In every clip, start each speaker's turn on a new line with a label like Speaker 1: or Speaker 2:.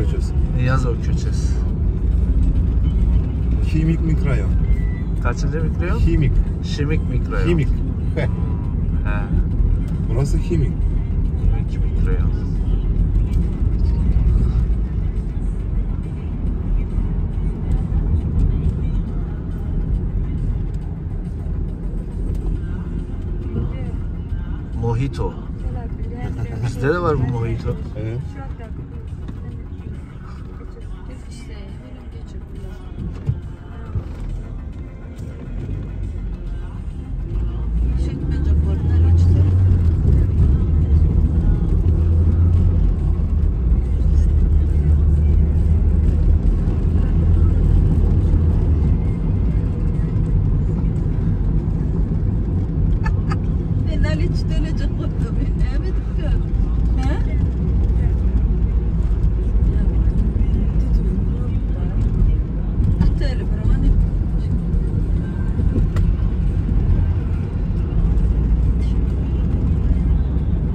Speaker 1: köçesi.
Speaker 2: Niyazov köçesi.
Speaker 1: Химик mikrorayon.
Speaker 2: Kaçıncı mikrorayon?
Speaker 1: Химик.
Speaker 2: Şimik mikrorayon.
Speaker 1: Химик. He.
Speaker 2: He.
Speaker 1: Burası Химик.
Speaker 2: Şimik mikrorayon. Mojito. Bizde de var bu mojito.
Speaker 1: Evet.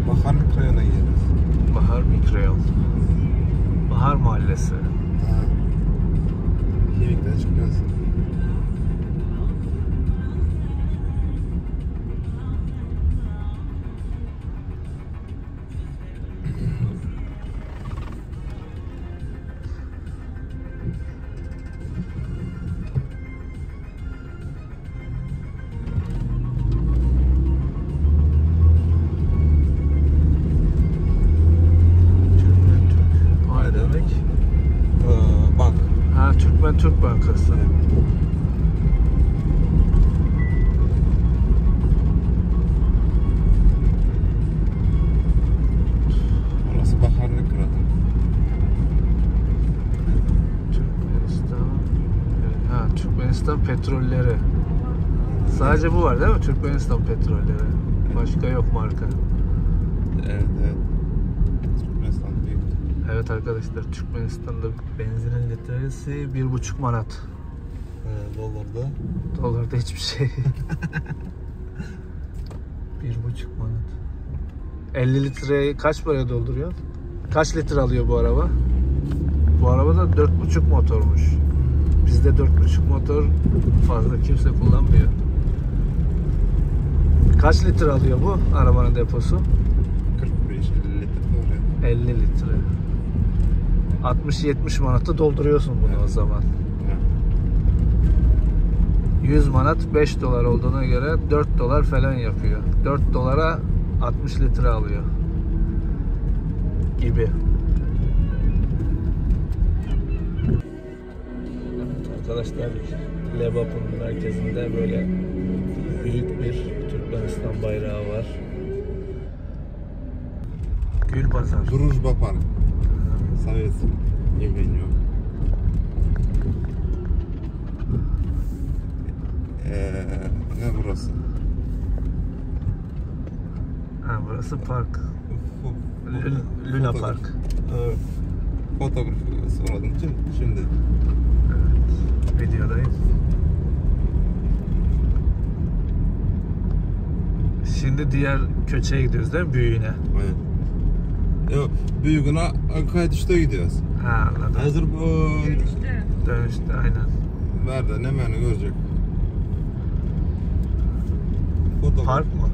Speaker 1: Bahar mikrorayona gidiyoruz.
Speaker 2: Bahar mikrorayon. Bahar mahallesi.
Speaker 1: Ha. Himik'ten çıkıyoruz.
Speaker 2: O ne demek?
Speaker 1: Bank.
Speaker 2: Ha, Türkmen Türk Bankası.
Speaker 1: Orası Bahar mikrorayonu.
Speaker 2: Türkmenistan. Ha, Türkmenistan petrolleri. Sadece bu var değil mi? Türkmenistan petrolleri. Başka yok marka.
Speaker 1: Evet, evet. Türkmenistan büyük.
Speaker 2: Evet arkadaşlar, Türkmenistan'da benzinin litresi 1,5 manat.
Speaker 1: Dolarda.
Speaker 2: Dolarda hiçbir şey. 1,5 manat. 50 litreyi kaç paraya dolduruyor? Kaç litre alıyor bu araba? Bu araba da 4,5 motormuş. Bizde 4,5 motor fazla kimse kullanmıyor. Kaç litre alıyor bu arabanın deposu?
Speaker 1: 45-50 litre.
Speaker 2: 50 litre. 60-70 manatı dolduruyorsun bunu o zaman. 100 manat 5 dolar olduğuna göre 4 dolar falan yapıyor. 4 dolara 60 litre alıyor. Gibi. Arkadaşlar, Lebap'ın merkezinde böyle büyük bir Türkmenistan bayrağı var. Gül Pazar.
Speaker 1: Дружба парк. Совет Евгению. Ne burası?
Speaker 2: Ha, burası park. Luna Park.
Speaker 1: Evet. Fotoğraf sormadım için şimdi.
Speaker 2: Evet, videodayım. Şimdi diğer köçeye gidiyoruz değil mi? Büyüğüne.
Speaker 1: Aynen. Yok, büyüğüne Kaydış'ta gidiyoruz.
Speaker 2: Ha, anladım.
Speaker 1: Hazır bu
Speaker 2: Dönüşte aynen.
Speaker 1: nerede ne görecek. Fotoğraf.
Speaker 2: Park mı?